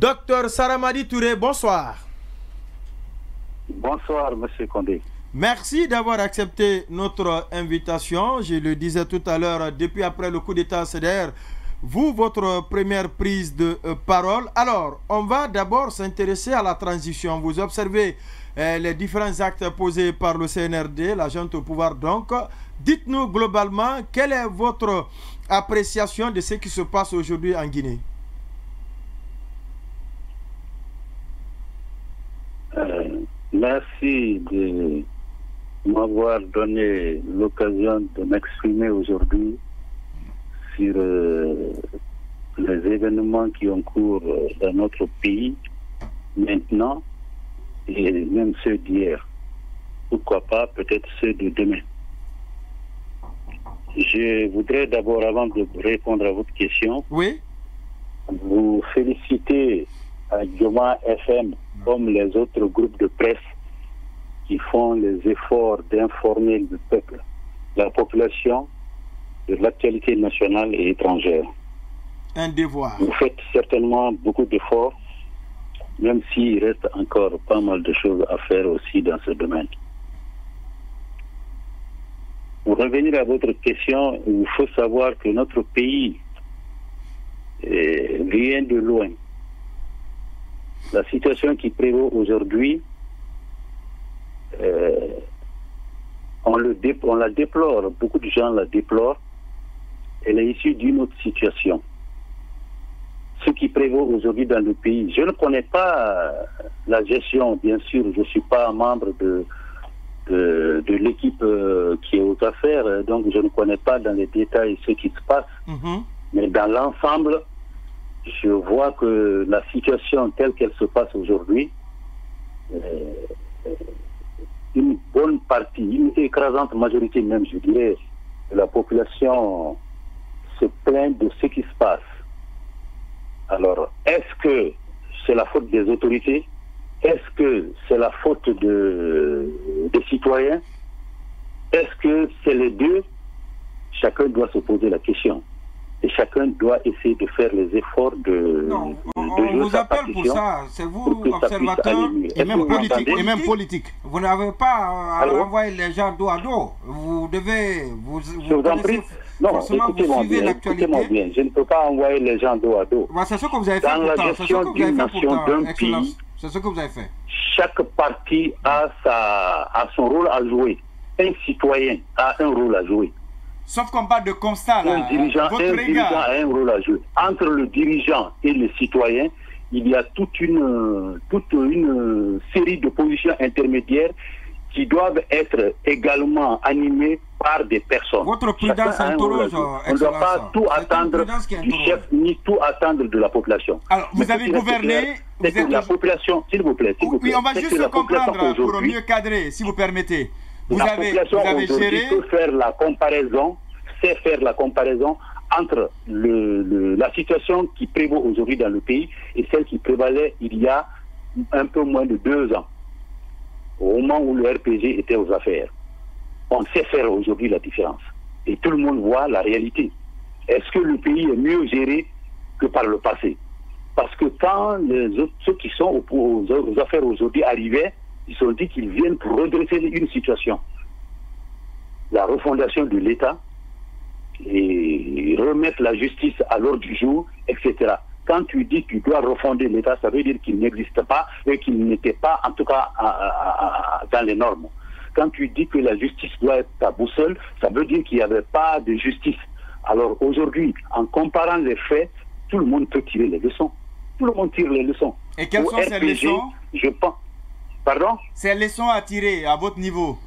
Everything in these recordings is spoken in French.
Docteur Saramadi Touré, bonsoir. Bonsoir, Monsieur Condé. Merci d'avoir accepté notre invitation. Je le disais tout à l'heure, depuis après le coup d'État CDR, vous, votre première prise de parole. Alors, on va d'abord s'intéresser à la transition. Vous observez les différents actes posés par le CNRD, la junte au pouvoir donc. Dites-nous globalement, quelle est votre appréciation de ce qui se passe aujourd'hui en Guinée? Merci de m'avoir donné l'occasion de m'exprimer aujourd'hui sur les événements qui ont cours dans notre pays maintenant et même ceux d'hier. Pourquoi pas peut-être ceux de demain. Je voudrais d'abord, avant de répondre à votre question, vous féliciter à Joma FM comme les autres groupes de presse qui font les efforts d'informer le peuple, la population, de l'actualité nationale et étrangère. Un devoir. Vous faites certainement beaucoup d'efforts, même s'il reste encore pas mal de choses à faire aussi dans ce domaine. Pour revenir à votre question, il faut savoir que notre pays vient de loin. La situation qui prévaut aujourd'hui, on la déplore, beaucoup de gens la déplorent. Elle est issue d'une autre situation. Ce qui prévaut aujourd'hui dans le pays, je ne connais pas la gestion, bien sûr, je ne suis pas membre de l'équipe qui est aux affaires, donc je ne connais pas dans les détails ce qui se passe, mais dans l'ensemble, je vois que la situation telle qu'elle se passe aujourd'hui, une bonne partie, une écrasante majorité même, je dirais, de la population se plaint de ce qui se passe. Alors, est-ce que c'est la faute des autorités? Est-ce que c'est la faute des citoyens? Est-ce que c'est les deux? Chacun doit se poser la question. Et chacun doit essayer de faire les efforts de on vous appelle pour ça. C'est vous, observateur, et même politique. Vous n'avez pas à renvoyer les gens dos à dos. Vous devez... Je vous en prie. Non, écoutez-moi bien. Je ne peux pas envoyer les gens dos à dos. C'est ce que vous avez fait dans la gestion d'une nation, d'un pays. C'est ce que vous avez fait. Chaque parti a son rôle à jouer. Un citoyen a un rôle à jouer. Sauf qu'on parle de constat, là. Un dirigeant a un rôle à jouer. Entre le dirigeant et le citoyen, il y a toute une série de positions intermédiaires qui doivent être également animées par des personnes. Votre prudence interroge. On ne doit pas tout attendre du chef, ni tout attendre de la population. Alors, vous avez gouverné... La population, s'il vous plaît. Oui, on va juste se comprendre pour mieux cadrer, si vous permettez. Vous avez géré... peut faire la comparaison, sait faire la comparaison entre la situation qui prévaut aujourd'hui dans le pays et celle qui prévalait il y a un peu moins de 2 ans, au moment où le RPG était aux affaires. On sait faire aujourd'hui la différence. Et tout le monde voit la réalité. Est-ce que le pays est mieux géré que par le passé? Parce que quand ceux qui sont aux affaires aujourd'hui arrivaient, ils se sont dit qu'ils viennent pour redresser une situation. La refondation de l'État et remettre la justice à l'ordre du jour, etc. Quand tu dis que tu dois refonder l'État, ça veut dire qu'il n'existe pas et qu'il n'était pas, en tout cas, dans les normes. Quand tu dis que la justice doit être ta boussole, ça veut dire qu'il n'y avait pas de justice. Alors aujourd'hui, en comparant les faits, tout le monde peut tirer les leçons. Tout le monde tire les leçons. Et quelles sont ces leçons? Je pense. Pardon? Ces leçons à tirer à votre niveau?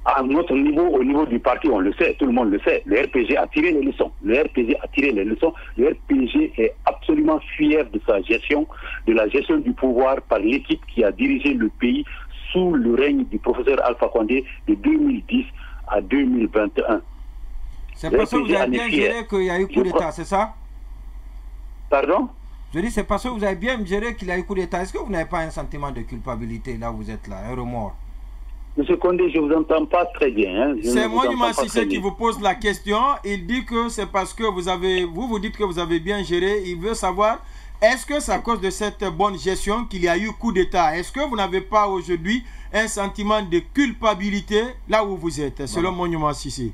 À notre niveau, au niveau du parti, on le sait, tout le monde le sait. Le RPG a tiré les leçons. Le RPG a tiré les leçons. Le RPG est absolument fier de sa gestion, de la gestion du pouvoir par l'équipe qui a dirigé le pays sous le règne du professeur Alpha Condé de 2010 à 2021. C'est parce que vous avez bien géré qu'il y a eu coup d'État, c'est ça? Pardon? Je dis, c'est parce que vous avez bien géré qu'il y a eu coup d'État. Est-ce que vous n'avez pas un sentiment de culpabilité là où vous êtes là, un remords? Monsieur Condé, je ne vous entends pas très bien. Hein. C'est Monument Sissé qui vous pose la question. Il dit que c'est parce que vous dites que vous avez bien géré. Il veut savoir Est-ce que c'est à cause de cette bonne gestion qu'il y a eu coup d'État? Est-ce que vous n'avez pas aujourd'hui un sentiment de culpabilité là où vous êtes, selon Monument Sissi?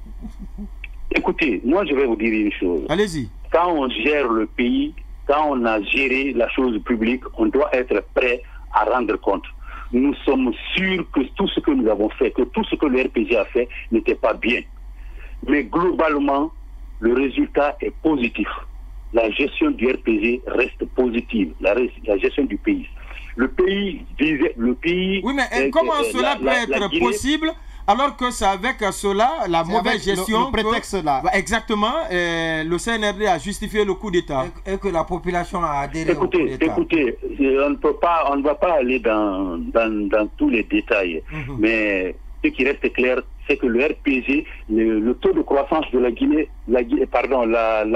Écoutez, moi je vais vous dire une chose. Allez-y. Quand on gère le pays, quand on a géré la chose publique, on doit être prêt à rendre compte. Nous sommes sûrs que tout ce que nous avons fait, que tout ce que le RPG a fait n'était pas bien. Mais globalement, le résultat est positif. La gestion du RPG reste positive, la gestion du pays. Le pays visait, le pays... Oui, mais comment cela peut être possible alors que c'est avec cela, la mauvaise gestion... Le prétexte là. Exactement, le CNRD a justifié le coup d'État. Et que la population a adhéré au coup d'État. Écoutez, on ne va pas aller dans tous les détails, mais ce qui reste clair, c'est que le RPG, le taux de croissance de la Guinée, la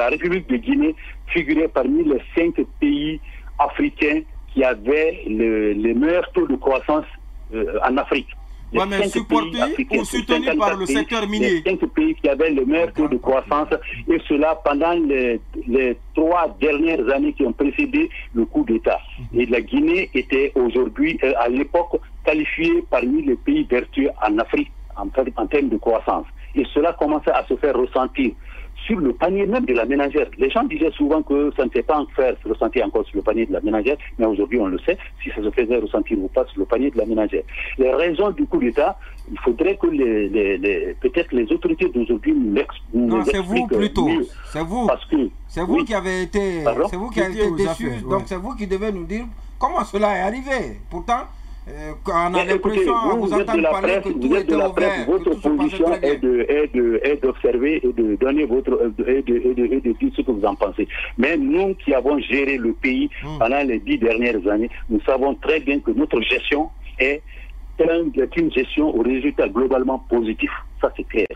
République de Guinée figurait parmi les 5 pays africains qui avaient les meilleurs taux de croissance en Afrique. Ouais, mais supporté ou soutenu par le secteur minier. Les 5 pays qui avaient le meilleur taux de croissance, et cela pendant les 3 dernières années qui ont précédé le coup d'État. Et la Guinée était aujourd'hui, à l'époque, qualifiée parmi les pays vertueux en Afrique en termes de croissance. Et cela commençait à se faire ressentir sur le panier même de la ménagère. Les gens disaient souvent que ça ne fait pas se ressentir encore sur le panier de la ménagère, mais aujourd'hui on le sait, si ça se faisait ressentir ou pas sur le panier de la ménagère. Les raisons du coup d'État, il faudrait que peut-être les autorités d'aujourd'hui nous l'expliquent. Non, c'est vous plutôt. C'est vous. Parce que c'est vous qui avez été, déçu. Donc c'est vous qui devez nous dire comment cela est arrivé. Pourtant, quand on a l'impression à vous entendre parler que tout était ouvert, votre position est d'observer et de donner et de dire ce que vous en pensez. Mais nous qui avons géré le pays pendant les 10 dernières années, nous savons très bien que notre gestion est une gestion au résultat globalement positif. Ça c'est clair.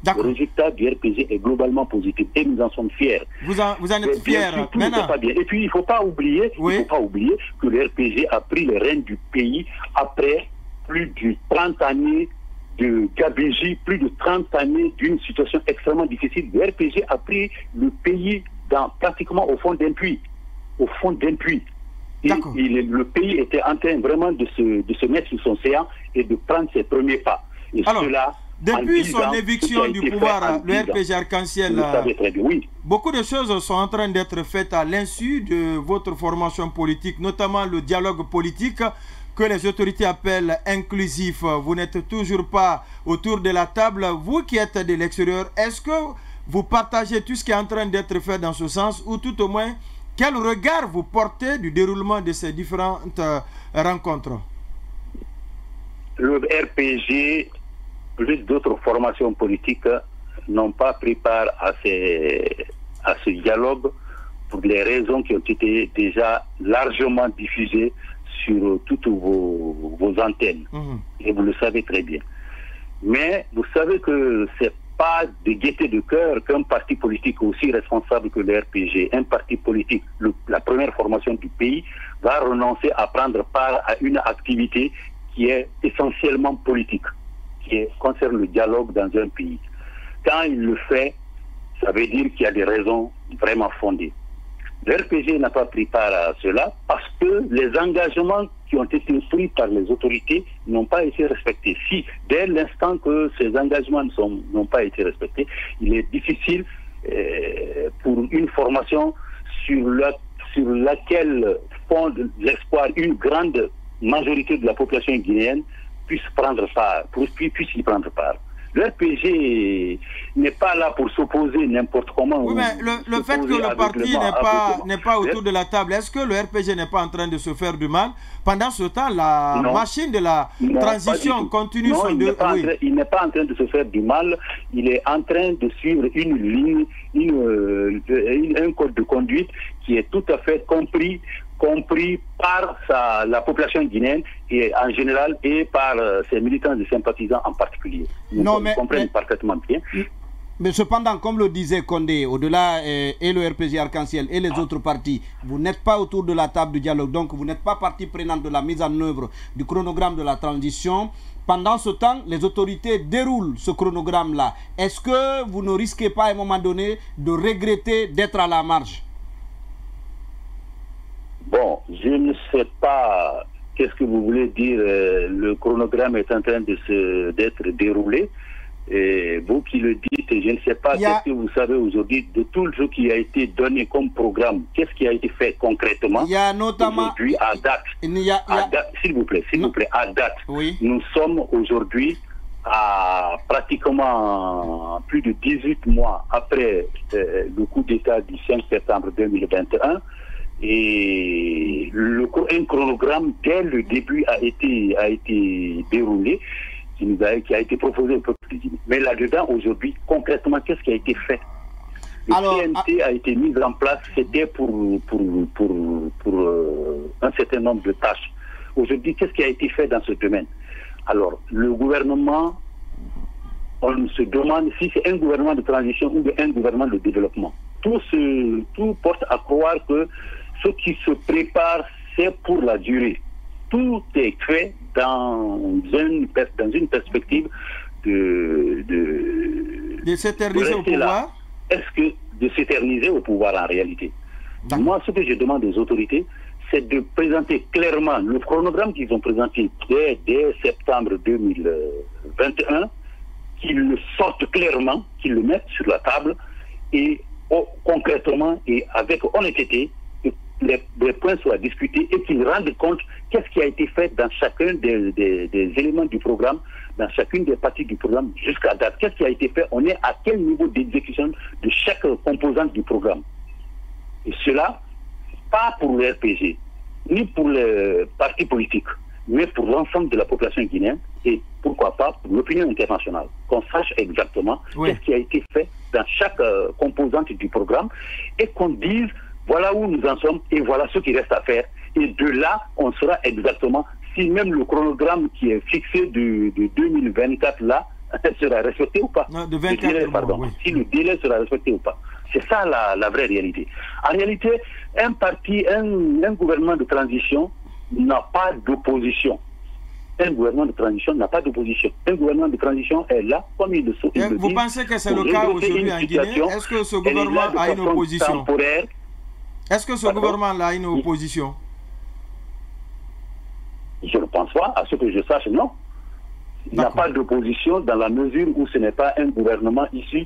Le résultat du RPG est globalement positif et nous en sommes fiers. Vous en êtes fiers maintenant. Pas bien. Et puis il ne faut pas oublier, que le RPG a pris les rênes du pays après plus de 30 années de gabegie, plus de 30 années d'une situation extrêmement difficile. Le RPG a pris le pays pratiquement au fond d'un puits. Au fond d'un puits. Le pays était en train vraiment de se mettre sur son séant et de prendre ses premiers pas. Et cela... Depuis son éviction du pouvoir, le RPG Arc-en-Ciel, beaucoup de choses sont en train d'être faites à l'insu de votre formation politique, notamment le dialogue politique que les autorités appellent inclusif. Vous n'êtes toujours pas autour de la table. Vous qui êtes de l'extérieur, est-ce que vous partagez tout ce qui est en train d'être fait dans ce sens, ou tout au moins, quel regard vous portez du déroulement de ces différentes rencontres? Le RPG... plus d'autres formations politiques n'ont pas pris part à ce dialogue pour les raisons qui ont été déjà largement diffusées sur toutes vos antennes. Et vous le savez très bien. Mais vous savez que c'est pas de gaieté de cœur qu'un parti politique aussi responsable que le RPG, un parti politique, la première formation du pays, va renoncer à prendre part à une activité qui est essentiellement politique, qui concerne le dialogue dans un pays. Quand il le fait, ça veut dire qu'il y a des raisons vraiment fondées. Le RPG n'a pas pris part à cela parce que les engagements qui ont été pris par les autorités n'ont pas été respectés. Si, dès l'instant que ces engagements n'ont pas été respectés, il est difficile pour une formation sur laquelle fonde l'espoir une grande majorité de la population guinéenne puisse y prendre part. Le RPG n'est pas là pour s'opposer n'importe comment. Oui, mais le fait que le parti n'est pas autour de la table, est-ce que le RPG n'est pas en train de se faire du mal? Pendant ce temps, la machine de la transition continue son il n'est pas en train de se faire du mal. Il est en train de suivre une ligne, un code de conduite qui est tout à fait compris par la population guinéenne et en général et par ses militants et sympathisants en particulier. Ils comprennent parfaitement bien. Mais cependant, comme le disait Condé, au-delà et le RPG Arc-en-Ciel et les autres partis, vous n'êtes pas autour de la table du dialogue, donc vous n'êtes pas partie prenante de la mise en œuvre du chronogramme de la transition. Pendant ce temps, les autorités déroulent ce chronogramme-là. Est-ce que vous ne risquez pas à un moment donné de regretter d'être à la marge? Bon, je ne sais pas qu'est-ce que vous voulez dire. Le chronogramme est en train d'être déroulé. Et vous qui le dites, je ne sais pas qu'est-ce que vous savez aujourd'hui de tout ce qui a été donné comme programme. Qu'est-ce qui a été fait concrètement? Il y a notamment aujourd'hui à date. S'il vous plaît, à date. Oui. Nous sommes aujourd'hui à pratiquement plus de 18 mois après le coup d'État du 5 septembre 2021. Et un chronogramme dès le début a été déroulé, qui a été proposé au peuple de Guinée. Mais là-dedans, aujourd'hui, concrètement, qu'est-ce qui a été fait? Le CNT a été mis en place, c'était pour un certain nombre de tâches. Aujourd'hui, qu'est-ce qui a été fait dans ce domaine? Alors, le gouvernement, on se demande si c'est un gouvernement de transition ou un gouvernement de développement. Tout porte à croire que ce qui se prépare, c'est pour la durée. Tout est fait dans une perspective de s'éterniser au pouvoir. Est-ce que de s'éterniser au pouvoir en réalité? Moi, ce que je demande aux autorités, c'est de présenter clairement le chronogramme qu'ils ont présenté dès septembre 2021, qu'ils le sortent clairement, qu'ils le mettent sur la table et concrètement et avec honnêteté, les points soient discutés et qu'ils rendent compte qu'est-ce qui a été fait dans chacun des éléments du programme, dans chacune des parties du programme jusqu'à date. Qu'est-ce qui a été fait? On est à quel niveau d'exécution de chaque composante du programme? Et cela, pas pour le RPG, ni pour les partis politiques, mais pour l'ensemble de la population guinéenne et pourquoi pas pour l'opinion internationale. Qu'on sache exactement qu'est-ce qui a été fait dans chaque composante du programme et qu'on dise voilà où nous en sommes et voilà ce qui reste à faire. Et de là, on saura exactement si même le chronogramme qui est fixé de 2024 là sera respecté ou pas. Non, de 24, oui. Si le délai sera respecté ou pas. C'est ça la vraie réalité. En réalité, un gouvernement de transition n'a pas d'opposition. Un gouvernement de transition n'a pas d'opposition. Un gouvernement de transition est là, comme il le faut. Vous pensez que c'est le cas aujourd'hui en Guinée? Est-ce que ce gouvernement a une opposition? Est-ce que ce gouvernement-là a une opposition? Je ne pense pas. À ce que je sache, non. Il n'y a pas d'opposition dans la mesure où ce n'est pas un gouvernement issu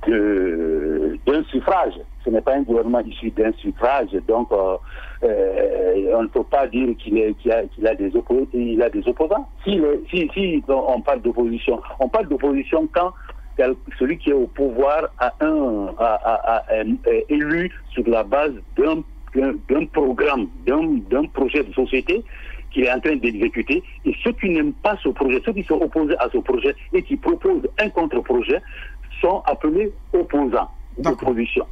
d'un suffrage. Ce n'est pas un gouvernement issu d'un suffrage. Donc, on ne peut pas dire qu'il a des opposants. Si on parle d'opposition, on parle d'opposition quand celui qui est au pouvoir est élu sur la base d'un programme, d'un projet de société qu'il est en train d'exécuter. Et ceux qui n'aiment pas ce projet, ceux qui sont opposés à ce projet et qui proposent un contre-projet sont appelés opposants, d'opposition.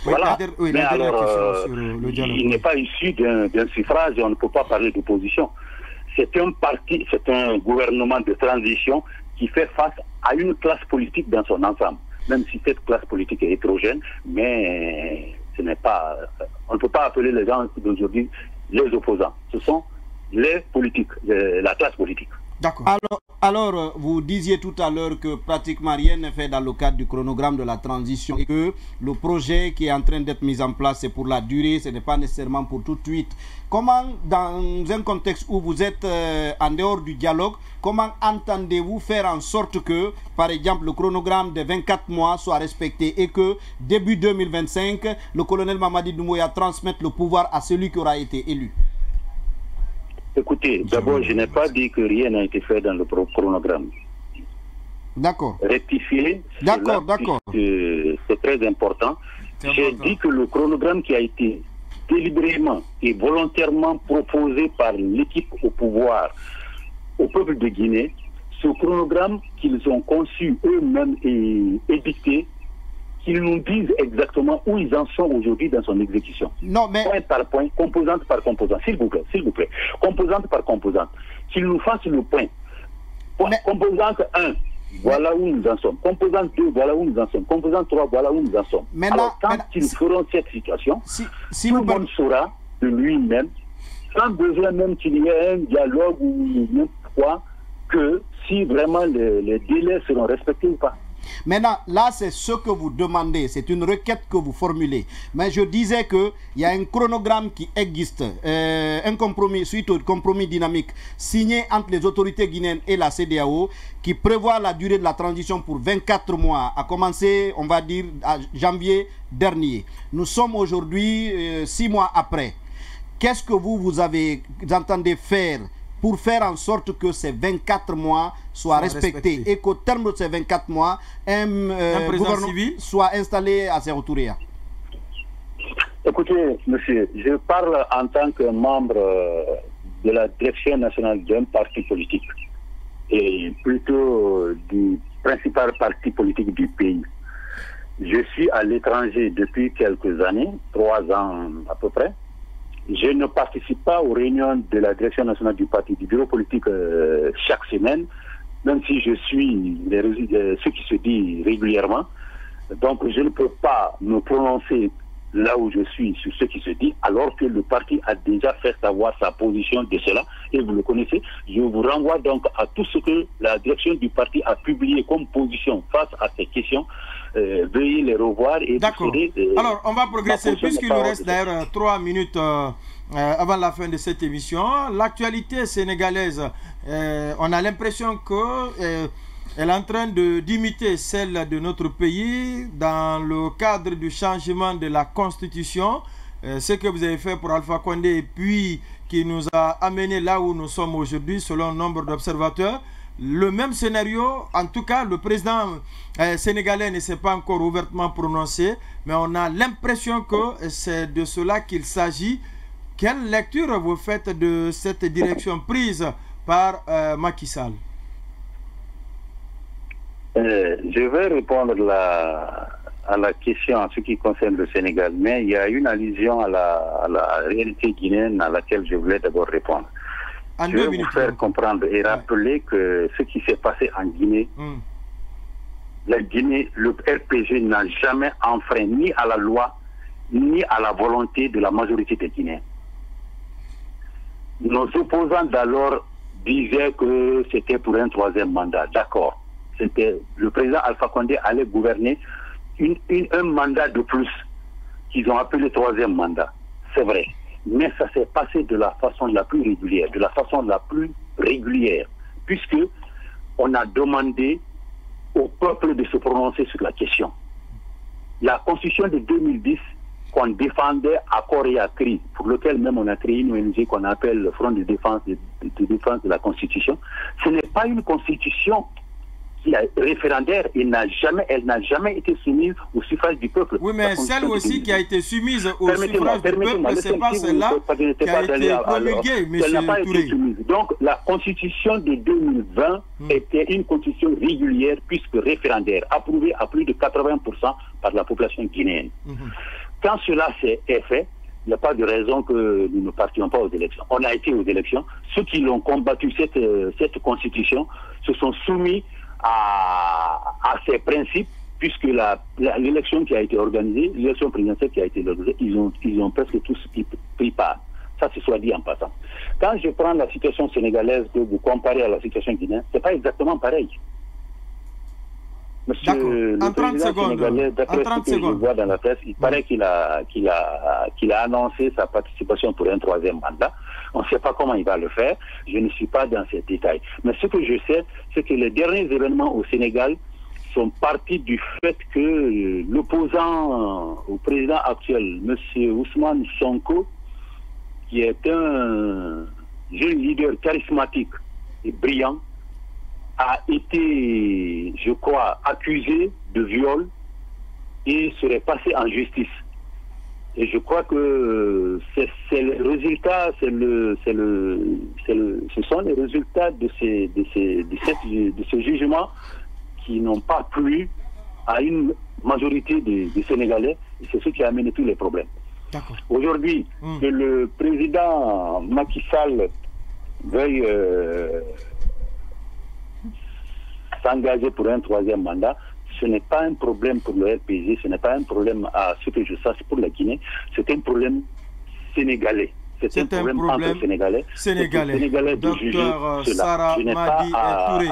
Voilà. Mais alors, il n'est pas issu d'un suffrage et on ne peut pas parler d'opposition. C'est un gouvernement de transition qui fait face à une classe politique dans son ensemble, même si cette classe politique est hétérogène, mais ce n'est pas, on ne peut pas appeler les gens d'aujourd'hui les opposants. Ce sont les politiques, la classe politique. D'accord. Alors, vous disiez tout à l'heure que pratiquement rien n'est fait dans le cadre du chronogramme de la transition et que le projet qui est en train d'être mis en place, c'est pour la durée, ce n'est pas nécessairement pour tout de suite. Comment, dans un contexte où vous êtes en dehors du dialogue, comment entendez-vous faire en sorte que, par exemple, le chronogramme de 24 mois soit respecté et que, début 2025, le colonel Mamadi Doumbouya transmette le pouvoir à celui qui aura été élu? Écoutez, d'abord, je n'ai pas dit que rien n'a été fait dans le chronogramme. D'accord. Rectifier. D'accord. C'est très important. J'ai dit que le chronogramme qui a été délibérément et volontairement proposé par l'équipe au pouvoir au peuple de Guinée, ce chronogramme qu'ils ont conçu eux-mêmes et édicté, qu'ils nous disent exactement où ils en sont aujourd'hui dans son exécution. Non, mais... Point par point, composante par composante. S'il vous plaît. Composante par composante. Qu'ils nous fassent le point. Composante 1, voilà où nous en sommes. Composante 2, voilà où nous en sommes. Composante 3, voilà où nous en sommes. Alors, quand ils feront cette situation, tout le monde saura de lui-même, sans besoin même qu'il y ait un dialogue ou n'importe quoi, que si vraiment les délais seront respectés ou pas. Maintenant, là, c'est ce que vous demandez, c'est une requête que vous formulez. Mais je disais qu'il y a un chronogramme qui existe, un compromis, suite au compromis dynamique signé entre les autorités guinéennes et la CEDEAO, qui prévoit la durée de la transition pour 24 mois, à commencer, on va dire, à janvier dernier. Nous sommes aujourd'hui 6 mois après. Qu'est-ce que vous entendez faire pour faire en sorte que ces 24 mois soient respectés et qu'au terme de ces 24 mois, un gouvernement civil soit installé à Séroutouré? Écoutez, monsieur, je parle en tant que membre de la direction nationale d'un parti politique et plutôt du principal parti politique du pays. Je suis à l'étranger depuis quelques années, 3 ans à peu près. Je ne participe pas aux réunions de la direction nationale du parti, du bureau politique chaque semaine, même si je suis ce qui se dit régulièrement. Donc je ne peux pas me prononcer là où je suis sur ce qui se dit, alors que le parti a déjà fait savoir sa position de cela, et vous le connaissez. Je vous renvoie donc à tout ce que la direction du parti a publié comme position face à ces questions. Veuillez les revoir et... D'accord. Alors, on va progresser, puisqu'il nous reste d'ailleurs 3 minutes avant la fin de cette émission. L'actualité sénégalaise, on a l'impression que... elle est en train d'imiter celle de notre pays dans le cadre du changement de la Constitution. Ce que vous avez fait pour Alpha Condé et puis qui nous a amené là où nous sommes aujourd'hui selon nombre d'observateurs. Le même scénario, en tout cas, le président sénégalais ne s'est pas encore ouvertement prononcé, mais on a l'impression que c'est de cela qu'il s'agit. Quelle lecture vous faites de cette direction prise par Macky Sall? Je vais répondre à la question en ce qui concerne le Sénégal, mais il y a une allusion à la réalité guinéenne à laquelle je voulais d'abord répondre. Je vais vous faire comprendre et rappeler que ce qui s'est passé en Guinée, la Guinée, le RPG n'a jamais enfreint ni à la loi, ni à la volonté de la majorité des Guinéens. Nos opposants d'alors disaient que c'était pour un 3e mandat. D'accord. Le président Alpha Condé allait gouverner un mandat de plus qu'ils ont appelé 3e mandat. C'est vrai. Mais ça s'est passé de la façon la plus régulière, puisque on a demandé au peuple de se prononcer sur la question. La constitution de 2010 qu'on défendait à corps et à cri, pour lequel même on a créé une ONG qu'on appelle le Front de défense de la Constitution, ce n'est pas une constitution référendaire, elle n'a jamais été soumise au suffrage du peuple. Oui, mais celle aussi qui a été soumise au suffrage du peuple, c'est pas celle-là qui a été promulguée, M. Touré. Donc, la constitution de 2020 était une constitution régulière puisque référendaire, approuvée à plus de 80% par la population guinéenne. Quand cela s'est fait, il n'y a pas de raison que nous ne partions pas aux élections. On a été aux élections. Ceux qui l'ont combattu, cette constitution, se sont soumis à ces principes, puisque l'élection qui a été organisée, l'élection présidentielle qui a été organisée, ils ont presque tous pris part. Ça, se soit dit en passant. Quand je prends la situation sénégalaise que vous comparez à la situation guinéenne, ce n'est pas exactement pareil. Monsieur le président sénégalais, d'après ce que je vois dans la presse, il paraît qu'il a annoncé sa participation pour un 3e mandat. On ne sait pas comment il va le faire. Je ne suis pas dans ces détails. Mais ce que je sais, c'est que les derniers événements au Sénégal sont partis du fait que l'opposant au président actuel, M. Ousmane Sonko, qui est un jeune leader charismatique et brillant, a été, je crois, accusé de viol et serait passé en justice. Et je crois que c'est le résultat, ce sont les résultats de ce jugement qui n'ont pas plu à une majorité des Sénégalais, et c'est ce qui a amené tous les problèmes. Aujourd'hui, que le président Macky Sall veuille s'engager pour un 3e mandat, ce n'est pas un problème pour le RPG, ce n'est pas un problème, à ce que je sache, pour la Guinée, c'est un problème sénégalais. C'est un problème entre Sénégalais. Docteur Sarah Madi Touré.